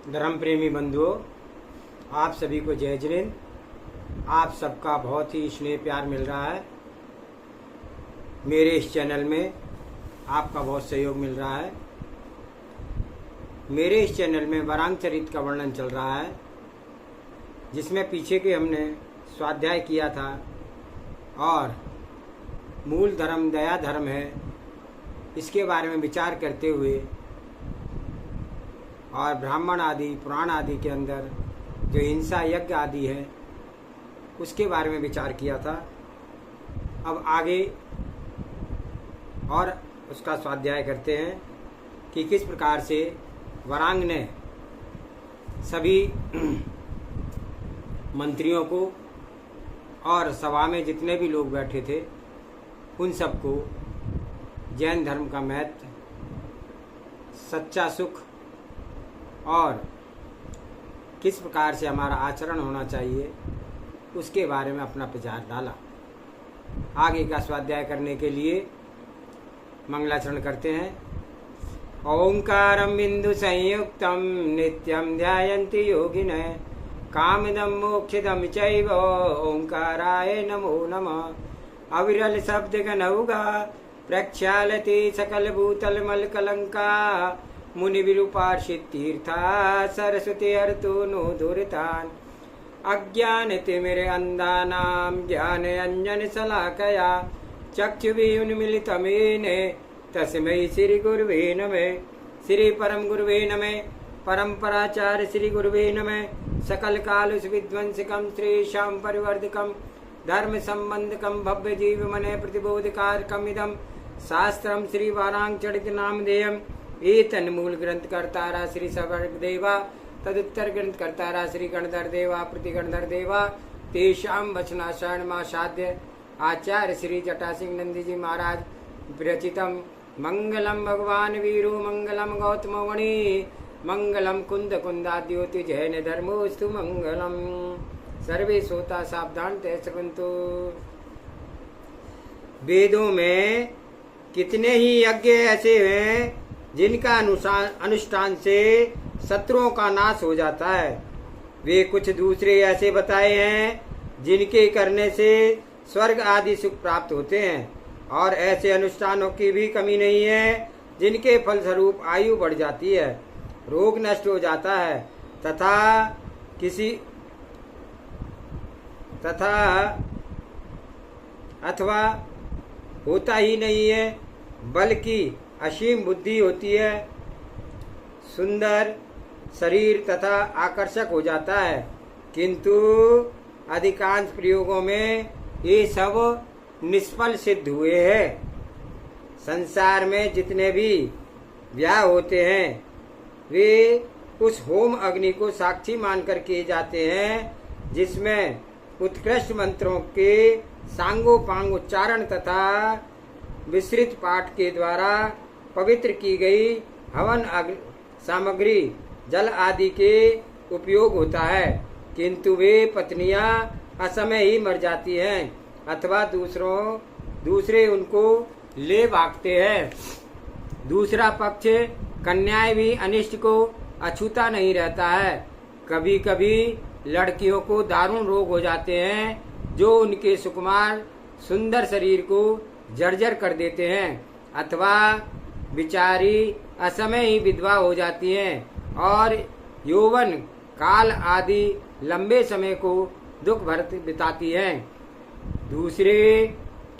धर्म प्रेमी बंधुओं, आप सभी को जय जिनेंद्र। आप सबका बहुत ही स्नेह प्यार मिल रहा है। मेरे इस चैनल में आपका बहुत सहयोग मिल रहा है। मेरे इस चैनल में वरांग चरित्र का वर्णन चल रहा है, जिसमें पीछे के हमने स्वाध्याय किया था और मूल धर्म दया धर्म है, इसके बारे में विचार करते हुए और ब्राह्मण आदि पुराण आदि के अंदर जो हिंसा यज्ञ आदि है उसके बारे में विचार किया था। अब आगे और उसका स्वाध्याय करते हैं कि किस प्रकार से वरांग ने सभी मंत्रियों को और सभा में जितने भी लोग बैठे थे उन सबको जैन धर्म का महत्व, सच्चा सुख और किस प्रकार से हमारा आचरण होना चाहिए उसके बारे में अपना विचार डाला। आगे का स्वाध्याय करने के लिए मंगलाचरण करते हैं। ओंकारं बिंदु संयुक्तं नित्यं ध्यायन्ति योगिनः कामदं मोक्षदं चैव ओंकाराय नमो नमः। अविरल शब्द गनौगा प्रक्षालति सकल भूतल मल कलंका मुनि विरूपार्षित तीर्था सरस्वती अर्तो नो दुरितान अज्ञान तिमिरे अंधानाम ज्ञान अंजन शलाकया चक्षुभिरुन्मीलितमेने तस्मै श्री गुरुवे नमः। श्री परम गुरुवे नमः। परंपराचार्य श्री गुरुवे नमः। सकल काल विध्वंसकम श्री श्याम परिवर्धकम धर्म संबंधकम भव्य जीव मने प्रतिबोधकारकम इदम शास्त्रम श्री वारांग चरित नामधेयम। एतन मूल ग्रंथ कर्तारा श्री सवर्ग देवा तदुत्तर ग्रंथ कर्तारा श्री गणधर देवा प्रतिगणधर देवा तेषाम वचनाशरणमा साध्य आचार्य श्री जटा सिंह नंदी जी महाराज विरचितम। मंगलम भगवान वीरो मंगलम गौतम मणि मंगलम कुंद कुंदाद्योति जैन धर्मोस्तु मंगलम। सर्वे श्रोता सावधान ते श्रवन्तु। वेदों में कितने ही यज्ञ ऐसे हैं जिनका अनुष्ठान से शत्रुओं का नाश हो जाता है। वे कुछ दूसरे ऐसे बताए हैं जिनके करने से स्वर्ग आदि सुख प्राप्त होते हैं, और ऐसे अनुष्ठानों की भी कमी नहीं है जिनके फलस्वरूप आयु बढ़ जाती है, रोग नष्ट हो जाता है अथवा होता ही नहीं है, बल्कि असीम बुद्धि होती है, सुंदर शरीर तथा आकर्षक हो जाता है। किंतु अधिकांश प्रयोगों में ये सब निष्फल सिद्ध हुए हैं। संसार में जितने भी ब्याह होते हैं वे उस होम अग्नि को साक्षी मानकर किए जाते हैं, जिसमें उत्कृष्ट मंत्रों के सांगोपांग उच्चारण तथा विस्तृत पाठ के द्वारा पवित्र की गई हवन सामग्री जल आदि के उपयोग होता है। किंतु वे पत्नियां असमय ही मर जाती हैं अथवा दूसरे उनको ले भागते हैं। दूसरा पक्ष कन्याएं भी अनिष्ट को अछूता नहीं रहता है। कभी कभी लड़कियों को दारुण रोग हो जाते हैं जो उनके सुकुमार सुंदर शरीर को जर्जर कर देते हैं, अथवा बिचारी असमय ही विधवा हो जाती हैं और यौवन काल आदि लंबे समय को दुख भरत बिताती हैं। दूसरे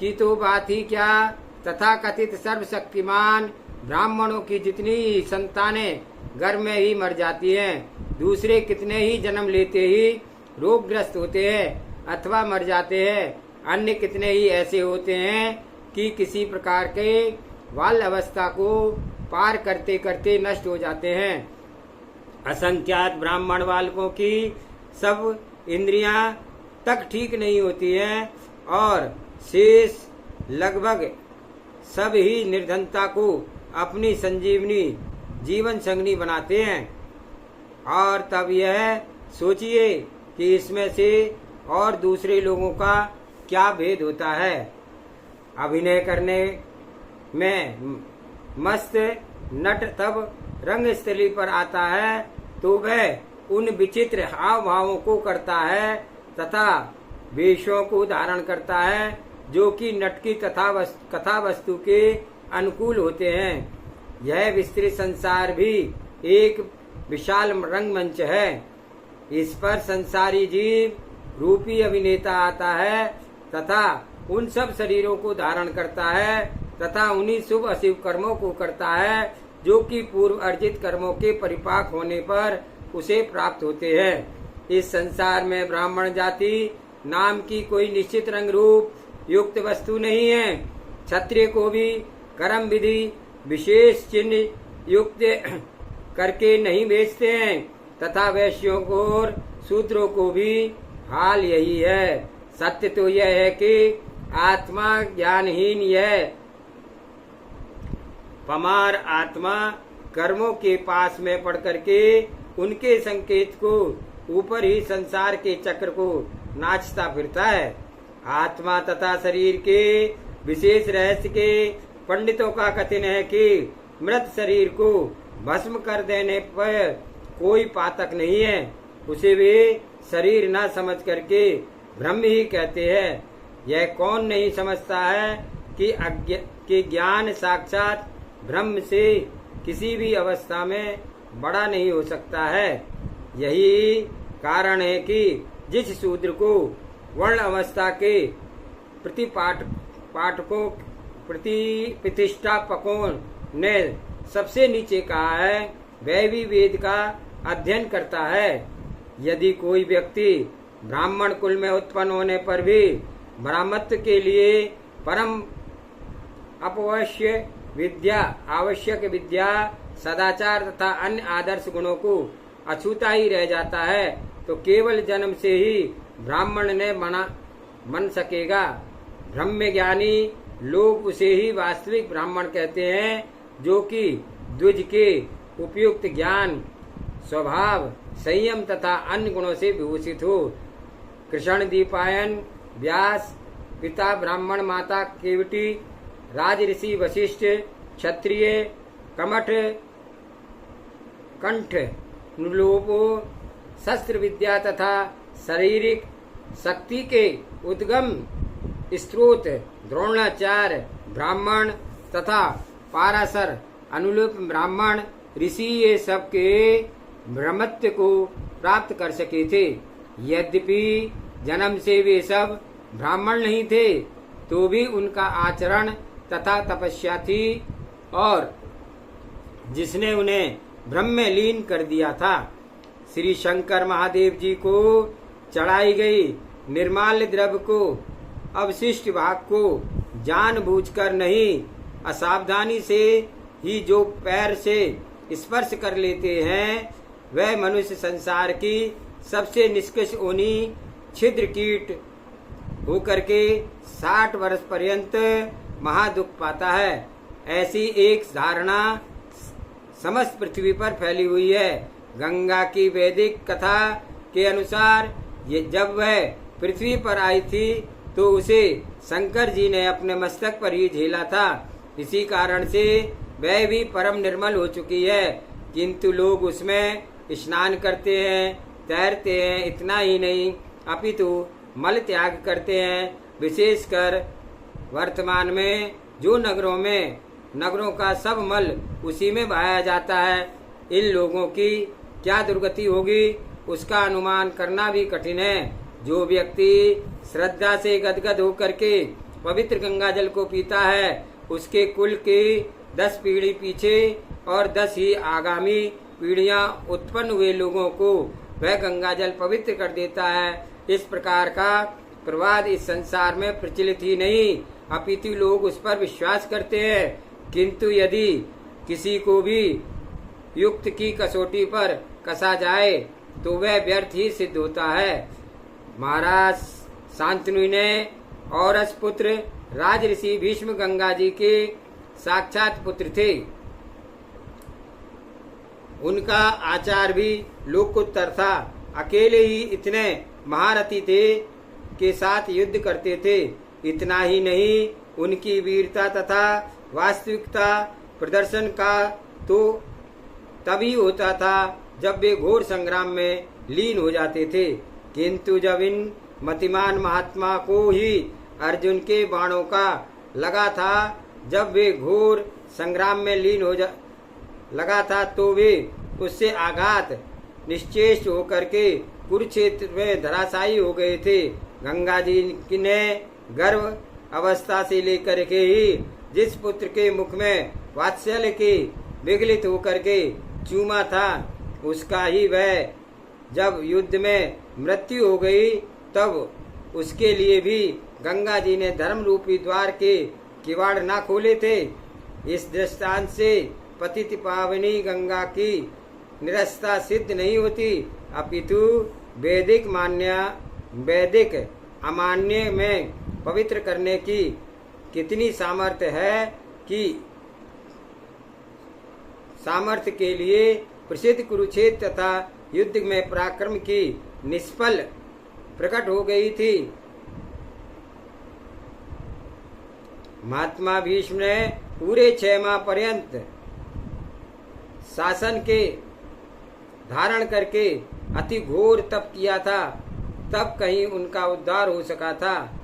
की तो बात ही क्या, तथा कथित सर्वशक्तिमान ब्राह्मणों की जितनी संतानें गर्भ में ही मर जाती हैं, दूसरे कितने ही जन्म लेते ही रोगग्रस्त होते हैं अथवा मर जाते हैं। अन्य कितने ही ऐसे होते हैं कि किसी प्रकार के बाल्य अवस्था को पार करते करते नष्ट हो जाते हैं। असंख्यात ब्राह्मण बालकों की सब इंद्रियां तक ठीक नहीं होती हैं और शेष लगभग सब ही निर्धनता को अपनी संजीवनी जीवन संगनी बनाते हैं। और तब यह सोचिए कि इसमें से और दूसरे लोगों का क्या भेद होता है। अभिनय करने में मस्त नट तब रंगस्थली पर आता है तो वह उन विचित्र हाव भावों को करता है तथा वेशों को धारण करता है जो कि नटकी कथा वस्तु के अनुकूल होते हैं। यह विस्तृत संसार भी एक विशाल रंगमंच है। इस पर संसारी जीव रूपी अभिनेता आता है तथा उन सब शरीरों को धारण करता है तथा उन्हीं शुभ अशुभ कर्मों को करता है जो कि पूर्व अर्जित कर्मों के परिपाक होने पर उसे प्राप्त होते हैं। इस संसार में ब्राह्मण जाति नाम की कोई निश्चित रंग रूप युक्त वस्तु नहीं है। क्षत्रिय को भी कर्म विधि विशेष चिन्ह युक्त करके नहीं बेचते हैं तथा वैश्यों को और शूद्रों को भी हाल यही है। सत्य तो यह है कि आत्मा ज्ञानहीन यह पमार आत्मा कर्मों के पास में पड़ करके उनके संकेत को ऊपर ही संसार के चक्र को नाचता फिरता है। आत्मा तथा शरीर के विशेष रहस्य के पंडितों का कथन है कि मृत शरीर को भस्म कर देने पर कोई पातक नहीं है। उसे वे शरीर न समझ करके ब्रह्म ही कहते हैं। यह कौन नहीं समझता है कि ज्ञान साक्षात ब्रह्म से किसी भी अवस्था में बड़ा नहीं हो सकता है। यही कारण है कि जिस शूद्र को वर्ण अवस्था के प्रतिष्ठापकों ने सबसे नीचे कहा है वह भी वेद का अध्ययन करता है। यदि कोई व्यक्ति ब्राह्मण कुल में उत्पन्न होने पर भी ब्राह्मत्व के लिए परम आवश्यक विद्या सदाचार तथा अन्य आदर्श गुणों को अछूता ही रह जाता है तो केवल जन्म से ही ब्राह्मण ने बन सकेगा। ब्रह्म ज्ञानी लोग उसे ही वास्तविक ब्राह्मण कहते हैं जो कि द्विज के उपयुक्त ज्ञान स्वभाव संयम तथा अन्य गुणों से विभूषित हो। कृष्ण दीपायन व्यास पिता ब्राह्मण माता केवटी राज ऋषि वशिष्ठ क्षत्रिय कमठ कंठ नुलोपो शस्त्र विद्या तथा शारीरिक शक्ति के उद्गम स्त्रोत द्रोणाचार्य ब्राह्मण तथा पाराशर अनुलूप ब्राह्मण ऋषि ये सब के ब्रह्मत्व को प्राप्त कर सके थे। यद्यपि जन्म से वे सब ब्राह्मण नहीं थे तो भी उनका आचरण तथा तपस्या थी और जिसने उन्हें ब्रह्म में लीन कर दिया था। श्री शंकर महादेव जी को चढ़ाई गई निर्माल्य द्रव्य को अवशिष्ट भाग को जानबूझकर नहीं असावधानी से ही जो पैर से स्पर्श कर लेते हैं वह मनुष्य संसार की सबसे निष्कृष्ट ओनी छिद्र कीट होकर के 60 वर्ष पर्यंत महादुख पाता है। ऐसी एक धारणा समस्त पृथ्वी पर फैली हुई है। गंगा की वैदिक कथा के अनुसार ये जब वह पृथ्वी पर आई थी तो उसे शंकर जी ने अपने मस्तक पर ही झेला था। इसी कारण से वह भी परम निर्मल हो चुकी है, किंतु लोग उसमें स्नान करते हैं, तैरते हैं। इतना ही नहीं अपितु मल त्याग करते हैं। विशेषकर वर्तमान में जो नगरों का सब मल उसी में बहाया जाता है। इन लोगों की क्या दुर्गति होगी उसका अनुमान करना भी कठिन है। जो व्यक्ति श्रद्धा से गदगद होकर के पवित्र गंगा जल को पीता है उसके कुल की 10 पीढ़ी पीछे और 10 ही आगामी पीढ़ियां उत्पन्न हुए लोगों को वह गंगा जल पवित्र कर देता है। इस प्रकार का प्रवाद इस संसार में प्रचलित ही नहीं अपितु लोग उस पर विश्वास करते हैं। किंतु यदि किसी को भी युक्त की कसौटी पर कसा जाए तो वह व्यर्थ ही सिद्ध होता है। महाराज शांतनु ने औरस पुत्र राज ऋषि भीष्म गंगा जी के साक्षात पुत्र थे। उनका आचार भी लोकोत्तर था। अकेले ही इतने महारथी थे के साथ युद्ध करते थे। इतना ही नहीं उनकी वीरता तथा वास्तविकता प्रदर्शन का तो तभी होता था जब वे घोर संग्राम में लीन हो जाते थे। किंतु जब इन मतिमान महात्मा को ही अर्जुन के बाणों का लगा था, जब वे घोर संग्राम में लीन लगा था, तो वे उससे आघात निश्चेष्ट होकर के कुरुक्षेत्र में धराशायी हो गए थे। गंगा जी ने गर्भ अवस्था से लेकर के ही जिस पुत्र के मुख में वात्सल्य के विगलित होकर के चूमा था, उसका ही वह जब युद्ध में मृत्यु हो गई, तब उसके लिए भी गंगा जी ने धर्म रूपी द्वार के किवाड़ ना खोले थे। इस दृष्टांत से पतित पावनी गंगा की निरस्ता सिद्ध नहीं होती, अपितु वैदिक अमान्य में पवित्र करने की कितनी सामर्थ्य है कि सामर्थ्य के लिए प्रसिद्ध कुरुक्षेत्र तथा युद्ध में पराक्रम की निष्फल प्रकट हो गई थी। महात्मा भीष्म ने पूरे 6 माह पर्यंत शासन के धारण करके अति घोर तप किया था, तब कहीं उनका उद्धार हो सका था।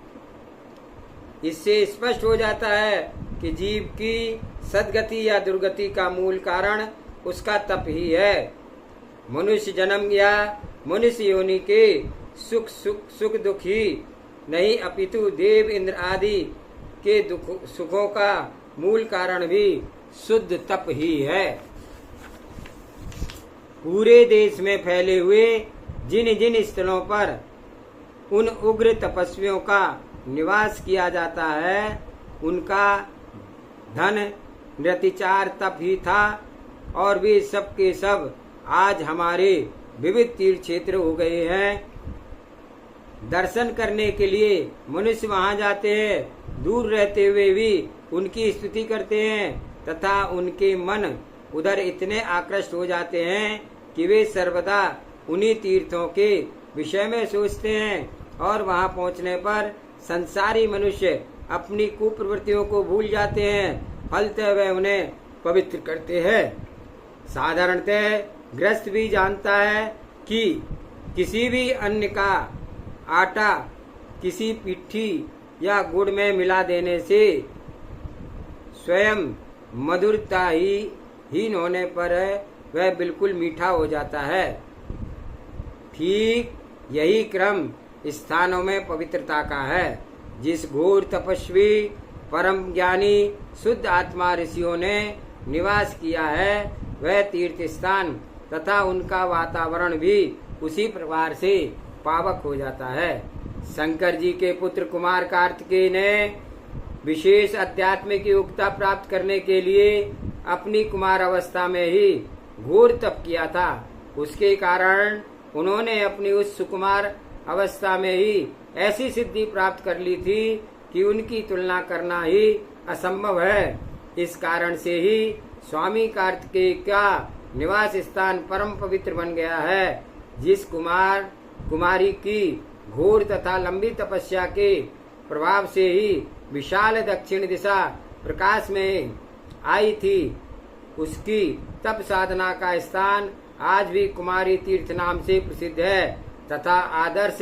इससे स्पष्ट हो जाता है कि जीव की सद्गति या दुर्गति का मूल कारण उसका तप ही है। मनुष्य जन्म या मनुष्य योनि के सुख दुख ही नहीं, अपितु देव इंद्र आदि के सुखों का मूल कारण भी शुद्ध तप ही है। पूरे देश में फैले हुए जिन जिन स्थलों पर उन उग्र तपस्वियों का निवास किया जाता है, उनका धन नृतिचार तप ही था, और वे सब के सब आज हमारे विविध तीर्थ क्षेत्र हो गए हैं। दर्शन करने के लिए मनुष्य वहां जाते हैं, दूर रहते हुए भी उनकी स्तुति करते हैं तथा उनके मन उधर इतने आकृष्ट हो जाते हैं कि वे सर्वदा उन्हीं तीर्थों के विषय में सोचते हैं, और वहां पहुंचने पर संसारी मनुष्य अपनी कुप्रवृत्तियों को भूल जाते हैं, फलतः वे उन्हें पवित्र करते हैं। साधारणतः गृहस्थ भी जानता है कि किसी भी अन्न का आटा किसी पिट्ठी या गुड़ में मिला देने से स्वयं मधुरता ही हीन होने पर वह बिल्कुल मीठा हो जाता है। ठीक यही क्रम स्थानों में पवित्रता का है। जिस घोर तपस्वी परम ज्ञानी शुद्ध आत्मा ऋषियों ने निवास किया है, वह तीर्थ स्थान तथा उनका वातावरण भी उसी प्रकार से पावक हो जाता है। शंकर जी के पुत्र कुमार कार्तिकेय ने विशेष आध्यात्मिक योग्यता प्राप्त करने के लिए अपनी कुमार अवस्था में ही घोर तप किया था। उसके कारण उन्होंने अपनी उस सुकुमार अवस्था में ही ऐसी सिद्धि प्राप्त कर ली थी कि उनकी तुलना करना ही असंभव है। इस कारण से ही स्वामी कार्तिकेय का निवास स्थान परम पवित्र बन गया है। जिस कुमारी की घोर तथा लंबी तपस्या के प्रभाव से ही विशाल दक्षिण दिशा प्रकाश में आई थी, उसकी तप साधना का स्थान आज भी कुमारी तीर्थ नाम से प्रसिद्ध है तथा आदर्श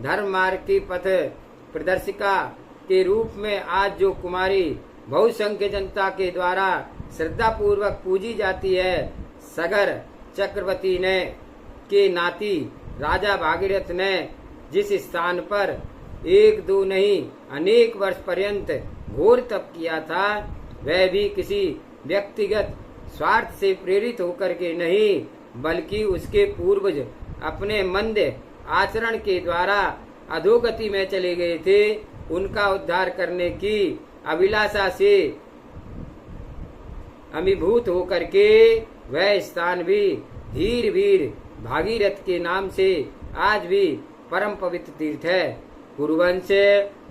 धर्म मार्ग की पथ प्रदर्शिका के रूप में आज जो कुमारी बहुसंख्य जनता के द्वारा श्रद्धा पूर्वक पूजी जाती है, सगर चक्रवर्ती ने के नाती राजा भागीरथ ने जिस स्थान पर 1-2 नहीं अनेक वर्ष पर्यंत घोर तप किया था, वह भी किसी व्यक्तिगत स्वार्थ से प्रेरित होकर के नहीं, बल्कि उसके पूर्वज अपने मंद आचरण के द्वारा अधोगति में चले गए थे। उनका उद्धार करने की अभिलाषा से अभिभूत होकर के वह स्थान भी धीर वीर भागीरथ के नाम से आज भी परम पवित्र तीर्थ है। कुरुवंश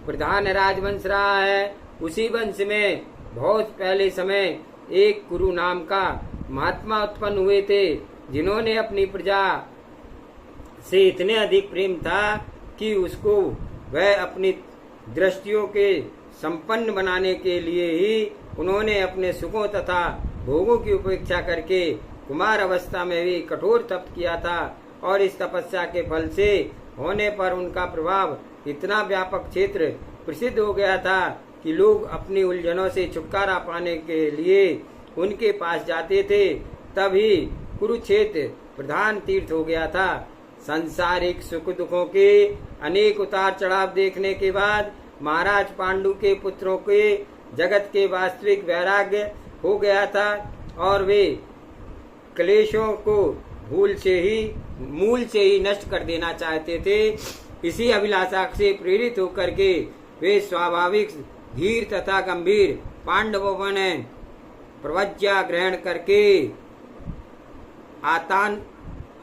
प्रधान राजवंश रहा है। उसी वंश में बहुत पहले समय एक कुरु नाम का महात्मा उत्पन्न हुए थे, जिन्होंने अपनी प्रजा से इतने अधिक प्रेम था कि उसको वह अपनी दृष्टियों के संपन्न बनाने के लिए ही उन्होंने अपने सुखों तथा भोगों की उपेक्षा करके कुमार अवस्था में भी कठोर तप किया था और इस तपस्या के फल से होने पर उनका प्रभाव इतना व्यापक क्षेत्र प्रसिद्ध हो गया था कि लोग अपनी उलझनों से छुटकारा पाने के लिए उनके पास जाते थे। तभी कुरुक्षेत्र प्रधान तीर्थ हो गया था। सांसारिक सुख दुखों के अनेक उतार चढ़ाव देखने के बाद महाराज पांडु के पुत्रों के जगत के वास्तविक वैराग्य हो गया था और वे क्लेशों को मूल से ही नष्ट कर देना चाहते थे। इसी अभिलाषा से प्रेरित होकर के वे स्वाभाविक धीर तथा गंभीर पांडवों ने प्रवज्ञा ग्रहण करके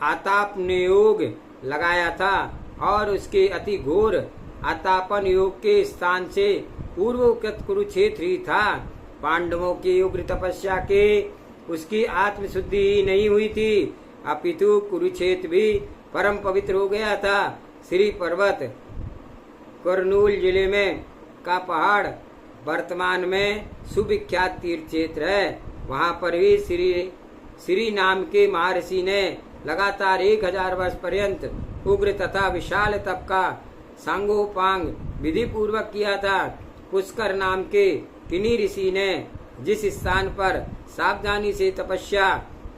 आतापन योग लगाया था और उसके अति घोर आतापन योग के स्थान से पूर्वोक्त कुरुक्षेत्र ही था। पांडवों की उग्र तपस्या के उसकी आत्मशुद्धि ही नहीं हुई थी, अपितु कुरुक्षेत्र भी परम पवित्र हो गया था। श्री पर्वत करनूल जिले में का पहाड़ वर्तमान में सुविख्यात तीर्थ क्षेत्र है। वहाँ पर भी श्री नाम के महर्षि ने लगातार 1000 वर्ष पर्यंत उग्र तथा विशाल तप का सांगोपांग विधि पूर्वक किया था। पुष्कर नाम के किन्हीं ऋषि ने जिस स्थान पर सावधानी से तपस्या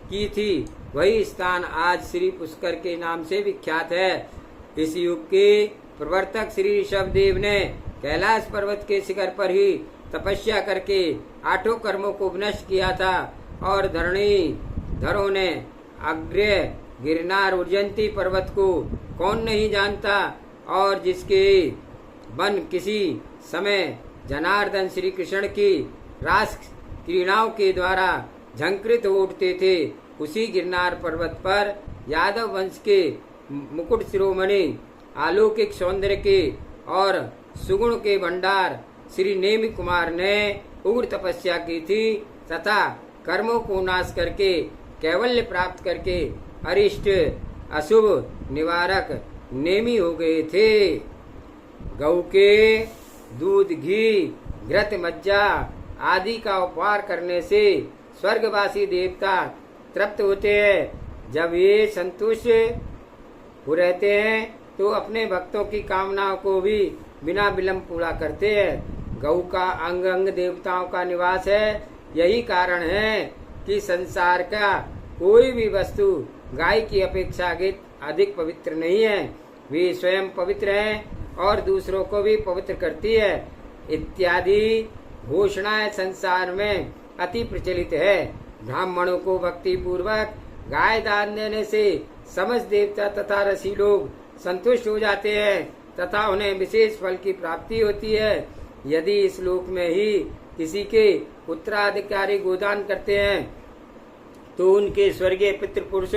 की थी वही स्थान आज श्री पुष्कर के नाम से विख्यात है। इस युग के प्रवर्तक श्री ऋषभदेव ने कैलाश पर्वत के शिखर पर ही तपस्या करके 8 कर्मों को विनष्ट किया था और धरणीधरों ने अग्र्य गिरनार उर्जंती पर्वत को कौन नहीं जानता और जिसके वन किसी समय जनार्दन श्री कृष्ण की रास क्रीड़ाओं के द्वारा झंकृत हो उठते थे। उसी गिरनार पर्वत पर यादव वंश के मुकुट शिरोमणि अलौकिक सौंदर्य के और सुगुण के भंडार श्री नेमि कुमार ने उग्र तपस्या की थी तथा कर्मों को नाश करके कैवल्य प्राप्त करके अरिष्ट अशुभ निवारक नेमी हो गए थे। गौ के दूध घी घृत मज्जा आदि का उपहार करने से स्वर्गवासी देवता तृप्त होते हैं। जब ये संतुष्ट हो रहते हैं तो अपने भक्तों की कामनाओं को भी बिना विलंब पूरा करते हैं। गौ का अंग अंग देवताओं का निवास है। यही कारण है कि संसार का कोई भी वस्तु गाय की अपेक्षा अधिक पवित्र नहीं है। वे स्वयं पवित्र हैं और दूसरों को भी पवित्र करती है इत्यादि घोषणाएं संसार में अति प्रचलित है। ब्राह्मणों को भक्ति पूर्वक गाय दान देने से समस्त देवता तथा ऋषि लोग संतुष्ट हो जाते हैं तथा उन्हें विशेष फल की प्राप्ति होती है। यदि इस लोक में ही किसी के उत्तराधिकारी गोदान करते हैं तो उनके स्वर्गीय पितृपुरुष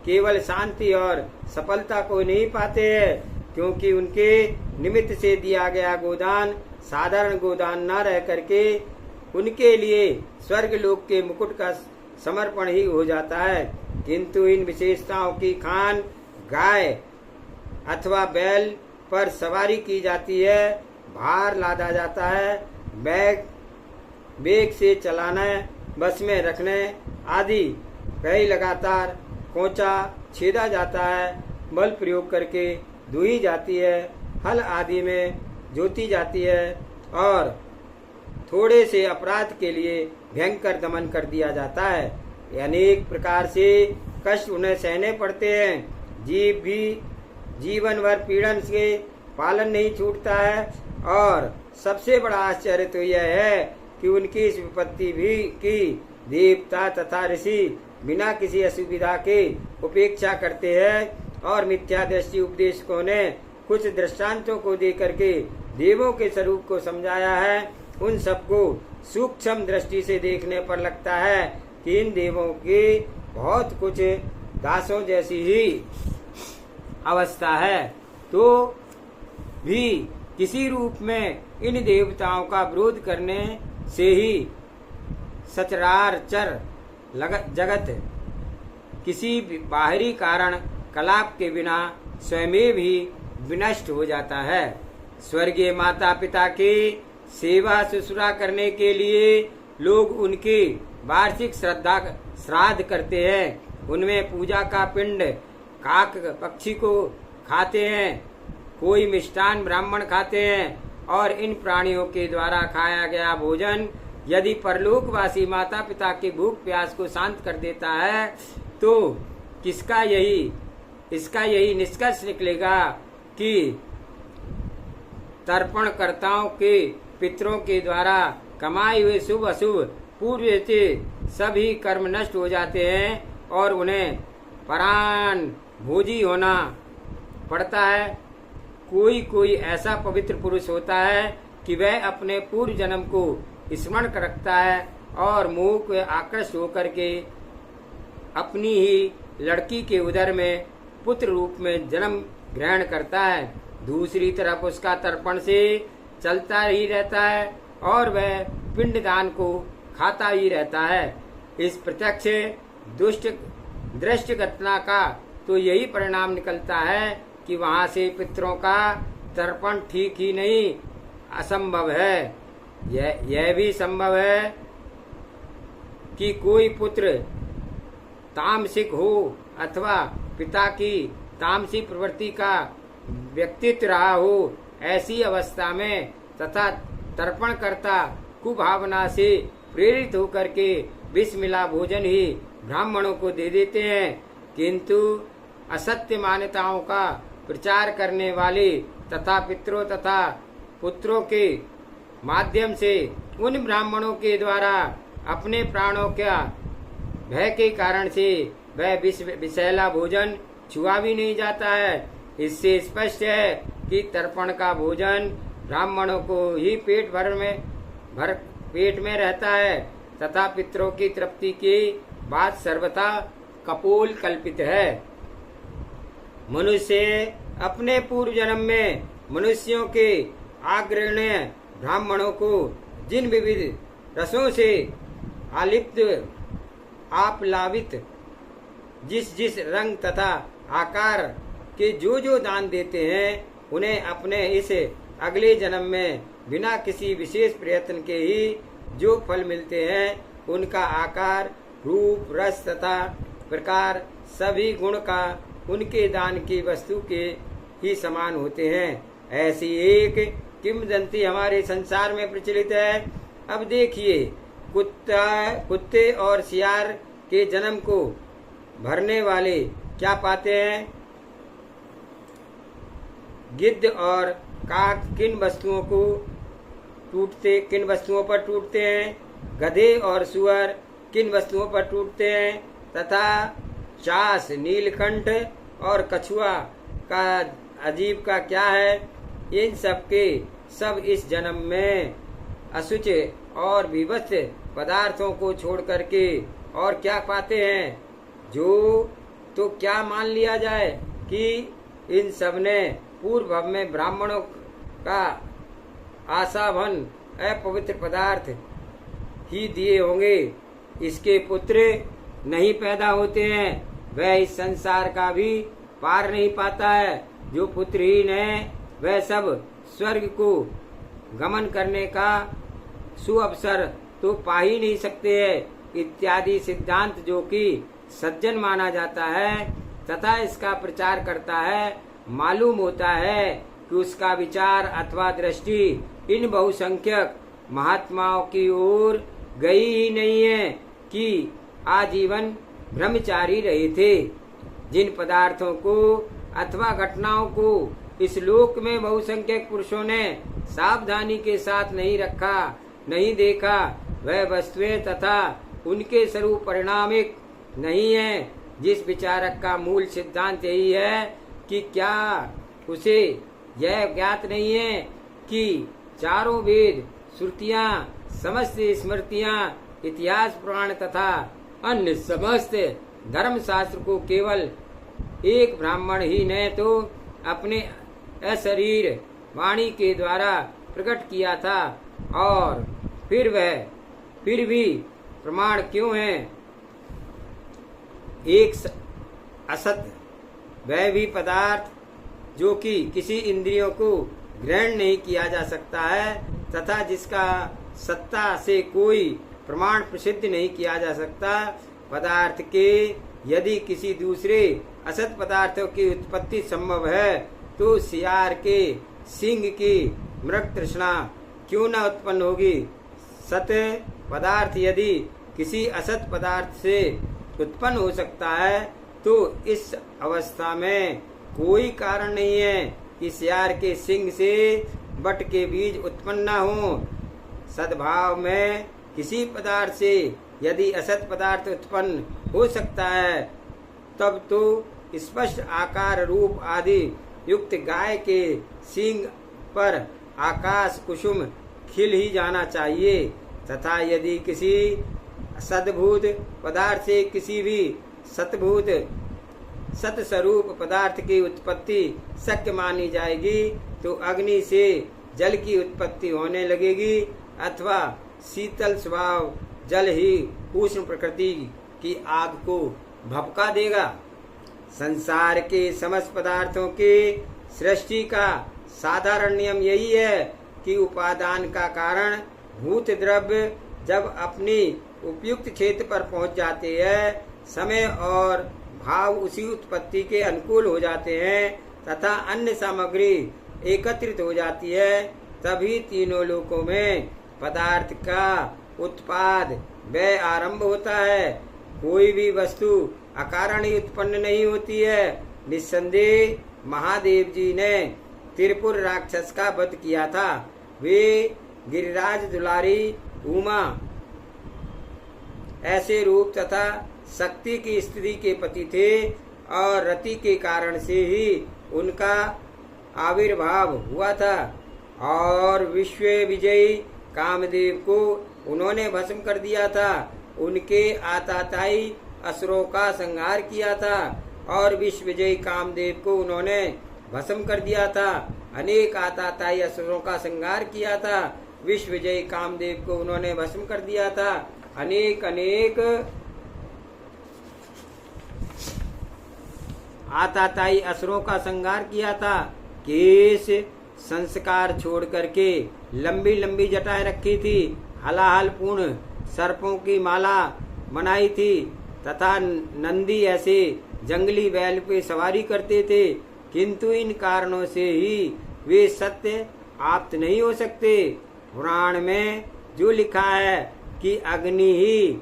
केवल शांति और सफलता को नहीं पाते हैं, क्योंकि उनके निमित्त से दिया गया गोदान साधारण गोदान न रह करके उनके लिए स्वर्ग लोक के मुकुट का समर्पण ही हो जाता है। किंतु इन विशेषताओं की खान गाय अथवा बैल पर सवारी की जाती है, भार लादा जाता है, बैग से चलाना, बस में रखने आदि कई लगातार कोंचा छेदा जाता है, बल प्रयोग करके दुही जाती है, हल आदि में जोती जाती है और थोड़े से अपराध के लिए भयंकर दमन कर दिया जाता है। अनेक प्रकार से कष्ट उन्हें सहने पड़ते हैं। जीव भी जीवन भर पीड़न से पालन नहीं छूटता है और सबसे बड़ा आश्चर्य तो यह है कि उनकी इस विपत्ति भी की देवता तथा ऋषि बिना किसी असुविधा के उपेक्षा करते हैं और मिथ्या दृष्टि उपदेशकों ने कुछ दृष्टांतों को दे करके देवों के स्वरूप को समझाया है। उन सबको सूक्ष्म दृष्टि से देखने पर लगता है कि इन देवों की बहुत कुछ दासों जैसी ही अवस्था है, तो भी किसी रूप में इन देवताओं का विरोध करने से ही सचराचर जगत किसी बाहरी कारण कलाप के बिना स्वयं भी विनष्ट हो जाता है। स्वर्गीय माता पिता की सेवा शुश्रूषा करने के लिए लोग उनकी वार्षिक श्राद्ध करते हैं। उनमें पूजा का पिंड काक पक्षी को खाते हैं, कोई मिष्टान ब्राह्मण खाते हैं। और इन प्राणियों के द्वारा खाया गया भोजन यदि परलोकवासी माता पिता की भूख प्यास को शांत कर देता है तो इसका यही निष्कर्ष निकलेगा कि तर्पणकर्ताओं के पितरों के द्वारा कमाए हुए शुभ अशुभ पूर्व से सभी कर्म नष्ट हो जाते हैं और उन्हें परान भोजी होना पड़ता है। कोई ऐसा पवित्र पुरुष होता है कि वह अपने पूर्व जन्म को स्मरण रखता है और मोह को आकृष्ट होकर के अपनी ही लड़की के उदर में पुत्र रूप में जन्म ग्रहण करता है। दूसरी तरफ उसका तर्पण से चलता ही रहता है और वह पिंडदान को खाता ही रहता है। इस प्रत्यक्ष दृष्ट घटना का तो यही परिणाम निकलता है कि वहां से पितरों का तर्पण ठीक ही नहीं, असंभव है। यह भी संभव है कि कोई पुत्र तामसिक हो अथवा पिता की तामसिक प्रवृत्ति का व्यक्तित्व रहा हो। ऐसी अवस्था में तथा तर्पणकर्ता कुभावना से प्रेरित होकर के विष मिला भोजन ही ब्राह्मणों को दे देते हैं, किंतु असत्य मान्यताओं का प्रचार करने वाले तथा पितरों तथा पुत्रों के माध्यम से उन ब्राह्मणों के द्वारा अपने प्राणों का भय के कारण से वह विषैला भोजन छुआ भी नहीं जाता है। इससे स्पष्ट है कि तर्पण का भोजन ब्राह्मणों को ही पेट में रहता है तथा पितरों की तृप्ति की बात सर्वथा कपोल कल्पित है। मनुष्य अपने पूर्व जन्म में मनुष्यों के आग्रहणीय ब्राह्मणों को जिन विविध रसों से आलिप्त आप्लावित जिस रंग तथा आकार के जो दान देते हैं, उन्हें अपने इस अगले जन्म में बिना किसी विशेष प्रयत्न के ही जो फल मिलते हैं, उनका आकार रूप रस तथा प्रकार सभी गुण का उनके दान की वस्तु के ही समान होते हैं। ऐसी एक किंवदंती हमारे संसार में प्रचलित है। अब देखिए, कुत्ते और सियार के जन्म को भरने वाले क्या पाते हैं? गिद्ध और काक किन वस्तुओं पर टूटते हैं? गधे और सुअर किन वस्तुओं पर टूटते हैं? तथा चास, नीलकंठ और कछुआ का अजीब का क्या है? इन सब के सब इस जन्म में अशुच और विभत्स पदार्थों को छोड़ करके और क्या पाते हैं? जो तो क्या मान लिया जाए कि इन सब ने पूर्व भव में ब्राह्मणों का आशाभन अपवित्र पदार्थ ही दिए होंगे। इसके पुत्र नहीं पैदा होते हैं, वह इस संसार का भी पार नहीं पाता है। जो पुत्रहीन है वह सब स्वर्ग को गमन करने का सुअवसर तो पा ही नहीं सकते हैं इत्यादि सिद्धांत जो कि सज्जन माना जाता है तथा इसका प्रचार करता है, मालूम होता है कि उसका विचार अथवा दृष्टि इन बहुसंख्यक महात्माओं की ओर गई ही नहीं है कि आजीवन ब्रह्मचारी रहे थे। जिन पदार्थों को अथवा घटनाओं को इस लोक में बहुसंख्यक पुरुषों ने सावधानी के साथ नहीं रखा, नहीं देखा, वह वस्तुएं तथा उनके स्वरूप परिणामिक नहीं है। जिस विचारक का मूल सिद्धांत यही है कि क्या उसे यह ज्ञात नहीं है कि चारों वेद, श्रुतियां, समस्त स्मृतियां, इतिहास पुराण तथा अन्य समस्त धर्म शास्त्र को केवल एक ब्राह्मण ही ने तो अपने अशरीर वाणी के द्वारा प्रकट किया था, और फिर भी प्रमाण क्यों है? एक असत वह भी पदार्थ जो कि किसी इंद्रियों को ग्रहण नहीं किया जा सकता है तथा जिसका सत्ता से कोई प्रमाण प्रसिद्ध नहीं किया जा सकता, पदार्थ के यदि किसी दूसरे असत पदार्थों की उत्पत्ति संभव है तो सियार के सिंह की मृग तृष्णा क्यों न उत्पन्न होगी। सत पदार्थ यदि किसी असत पदार्थ से उत्पन्न हो सकता है तो इस अवस्था में कोई कारण नहीं है कि सियार के सिंह से बट के बीज उत्पन्न न हो। सद्भाव में किसी पदार्थ से यदि असत पदार्थ उत्पन्न हो सकता है तब तो स्पष्ट आकार रूप आदि युक्त गाय के सींग पर आकाश कुसुम खिल ही जाना चाहिए। तथा यदि किसी सद्भूत पदार्थ से किसी भी सतभूत सतस्वरूप पदार्थ की उत्पत्ति शक्य मानी जाएगी तो अग्नि से जल की उत्पत्ति होने लगेगी अथवा शीतल स्वभाव जल ही उष्ण प्रकृति की आग को भपका देगा। संसार के समस्त पदार्थों के सृष्टि का साधारण नियम यही है कि उपादान का कारण भूत द्रव्य जब अपनी उपयुक्त क्षेत्र पर पहुंच जाते हैं, समय और भाव उसी उत्पत्ति के अनुकूल हो जाते हैं तथा अन्य सामग्री एकत्रित हो जाती है, तभी तीनों लोकों में पदार्थ का उत्पाद व्यय आरंभ होता है। कोई भी वस्तु अकारण ही उत्पन्न नहीं होती है। निस्संदेह महादेव जी ने त्रिपुर राक्षस का वध किया था। वे गिरिराज दुलारी उमा ऐसे रूप तथा शक्ति की स्त्री के पति थे और रति के कारण से ही उनका आविर्भाव हुआ था और विश्व विजयी कामदेव को उन्होंने भस्म कर दिया था। उनके आताताई असुरों का संहार किया था और विश्व विजयी कामदेव को उन्होंने भस्म कर दिया था। अनेक आताताई असुरों का संहार किया था, विश्व विजयी कामदेव को उन्होंने भस्म कर दिया था। अनेक अनेक आताताई असुरों का संहार किया था। केश संस्कार छोड़ करके लंबी लंबी जटाएं रखी थी, हलाहल पूर्ण सर्पों की माला बनाई थी तथा नंदी ऐसे जंगली बैल पे सवारी करते थे, किंतु इन कारणों से ही वे सत्य आप्त नहीं हो सकते। पुराण में जो लिखा है कि अग्नि ही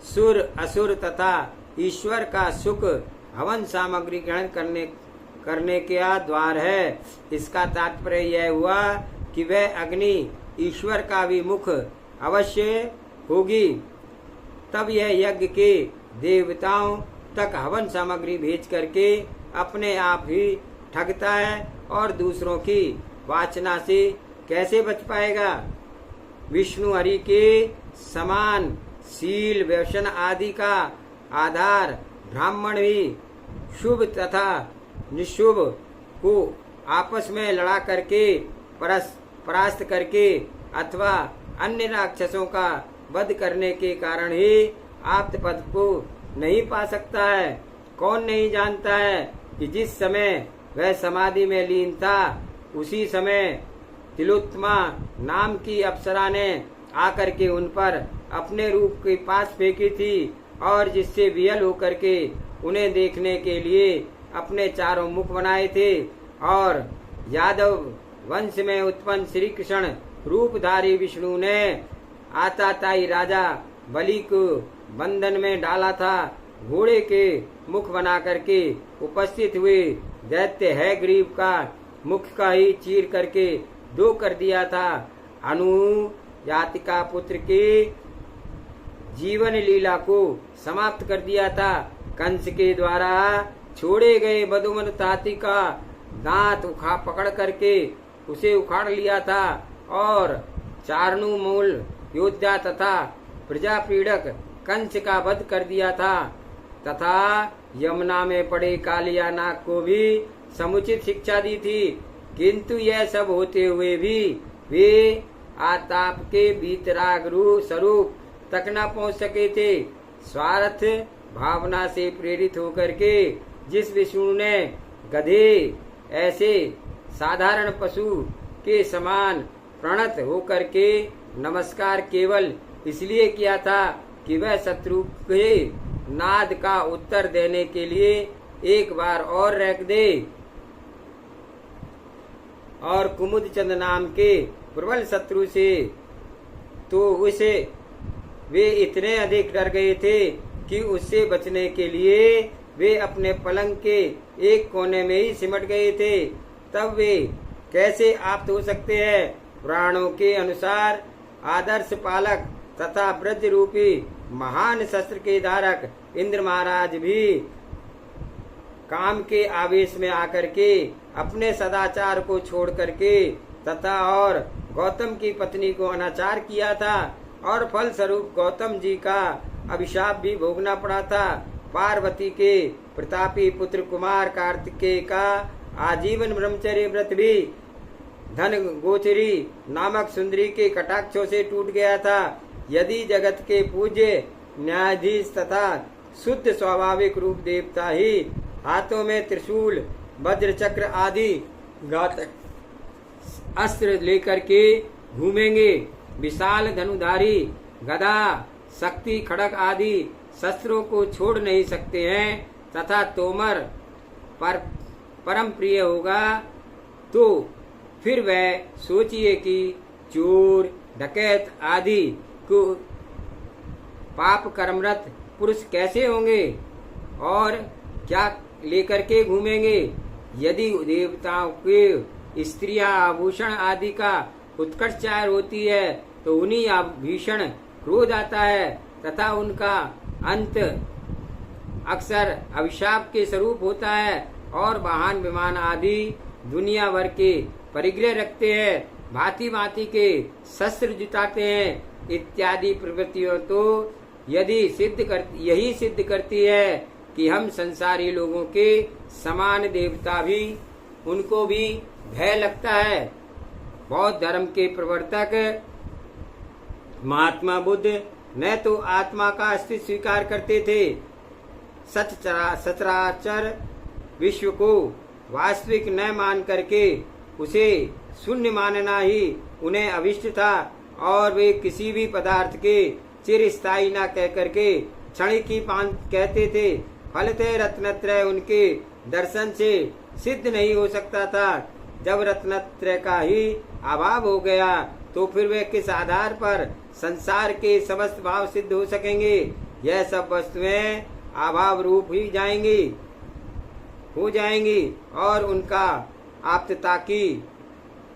सुर असुर तथा ईश्वर का सुख हवन सामग्री ग्रहण करने का द्वार है, इसका तात्पर्य यह हुआ कि वह अग्नि ईश्वर का भी मुख अवश्य होगी। तब यह यज्ञ के देवताओं तक हवन सामग्री भेज करके अपने आप ही ठगता है और दूसरों की वाचना से कैसे बच पाएगा। विष्णु हरि के समान शील व्यसन आदि का आधार ब्राह्मण भी शुभ तथा निशुभ को आपस में लड़ा करके परास्त करके अथवा अन्य राक्षसों का वध करने के कारण ही आप्त पद को नहीं पा सकता है। कौन नहीं जानता है कि जिस समय वह समाधि में लीन था उसी समय तिलोत्तमा नाम की अप्सरा ने आकर के उन पर अपने रूप के पास फेंकी थी और जिससे विहल होकर के उन्हें देखने के लिए अपने चारों मुख बनाए थे। और यादव वंश में उत्पन्न श्री कृष्ण रूपधारी विष्णु ने आताताई राजा बलि को बंधन में डाला था। घोड़े के मुख बना करके उपस्थित हुए दैत्य है ग्रीव का मुख का ही चीर करके दो कर दिया था। अनुयातिका पुत्र के जीवन लीला को समाप्त कर दिया था। कंस के द्वारा छोड़े गए बदुमन ताती का दांत पकड़ करके उसे उखाड़ लिया था और चारणु मूल योद्धा तथा प्रजा पीड़क कंस का वध कर दिया था तथा यमुना में पड़े कालिया नाग को भी समुचित शिक्षा दी थी। किंतु यह सब होते हुए भी वे आताप के बीतराग स्वरूप तक न पहुंच सके थे। स्वार्थ भावना से प्रेरित होकर के जिस विष्णु ने गधे ऐसे साधारण पशु के समान प्रणत होकर के नमस्कार केवल इसलिए किया था कि वह शत्रु के नाद का उत्तर देने के लिए एक बार और रख दे। और कुमुद चंद नाम के प्रबल शत्रु से तो उसे वे इतने अधिक डर गए थे कि उससे बचने के लिए वे अपने पलंग के एक कोने में ही सिमट गए थे। तब वे कैसे आप्त हो सकते हैं? पुराणों के अनुसार आदर्श पालक तथा ब्रज रूपी महान शस्त्र के धारक इंद्र महाराज भी काम के आवेश में आकर के अपने सदाचार को छोड़ करके तथा और गौतम की पत्नी को अनाचार किया था और फल स्वरूप गौतम जी का अभिशाप भी भोगना पड़ा था। पार्वती के प्रतापी पुत्र कुमार कार्तिकेय का आजीवन ब्रह्मचर्य व्रत भी धन गोचरी नामक सुंदरी के कटाक्षों से टूट गया था। यदि जगत के पूज्य न्यायाधीश तथा शुद्ध स्वाभाविक रूप देवता ही हाथों में त्रिशूल वज्र चक्र आदि घातक अस्त्र लेकर के घूमेंगे, विशाल धनुधारी गदा शक्ति खड़ग आदि शस्त्रों को छोड़ नहीं सकते हैं तथा तोमर पर परम प्रिय होगा, तो फिर वह सोचिए कि चोर डकैत आदि को पाप कर्मरत पुरुष कैसे होंगे और क्या लेकर के घूमेंगे। यदि देवताओं के स्त्रियां आभूषण आदि का उत्कर्षाचार होती है तो उन्हीं भीषण क्रोध आता है तथा उनका अंत अक्सर अभिशाप के स्वरूप होता है और वाहन विमान आदि दुनिया भर के परिग्रह रखते हैं, भांति भांति के शस्त्र जुटाते हैं इत्यादि प्रवृत्तियों तो यही सिद्ध करती है कि हम संसारी लोगों के समान देवता भी उनको भी भय लगता है। बौद्ध धर्म के प्रवर्तक महात्मा बुद्ध न तो आत्मा का अस्तित्व स्वीकार करते थे, सचराचर विश्व को वास्तविक न मान करके उसे शून्य मानना ही उन्हें अभिष्ट था और वे किसी भी पदार्थ के चिरस्थायी न कह करके क्षणिक ही कहते थे। फलतः रत्नत्रय उनके दर्शन से सिद्ध नहीं हो सकता था। जब रत्नत्रय का ही अभाव हो गया तो फिर वे किस आधार पर संसार के समस्त भाव सिद्ध हो सकेंगे। यह सब वस्तुएं अभाव रूप ही हो जाएंगी और उनका आप्तता की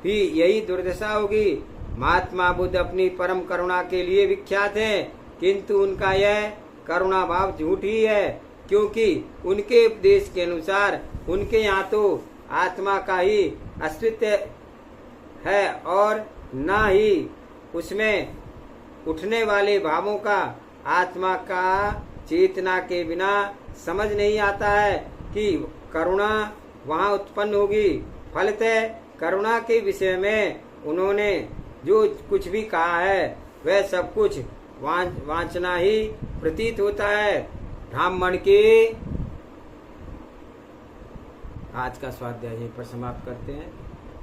भी यही दुर्दशा होगी। महात्मा बुद्ध अपनी परम करुणा के लिए विख्यात हैं, किंतु उनका यह करुणा भाव झूठ ही है, क्योंकि उनके उपदेश के अनुसार उनके यहाँ तो आत्मा का ही अस्तित्व है और न ही उसमें उठने वाले भावों का। आत्मा का चेतना के बिना समझ नहीं आता है कि करुणा वहाँ उत्पन्न होगी। फलतः करुणा के विषय में उन्होंने जो कुछ भी कहा है वह सब कुछ वांछना ही प्रतीत होता है। ब्राह्मण के आज का स्वाध्याय यहीं पर समाप्त करते हैं।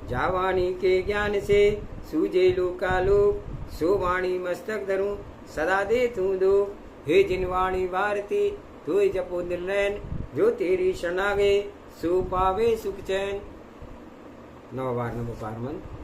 जावाणी के ज्ञान से सूझे लोकालोक, सो वाणी मस्तक धरूं सदा दे तू दो। हे जिनवाणी भारती तू जपो निर्लैन, जो तेरी शरणागे सो पावे सुख चैन। 9 बार नमो पार्वती।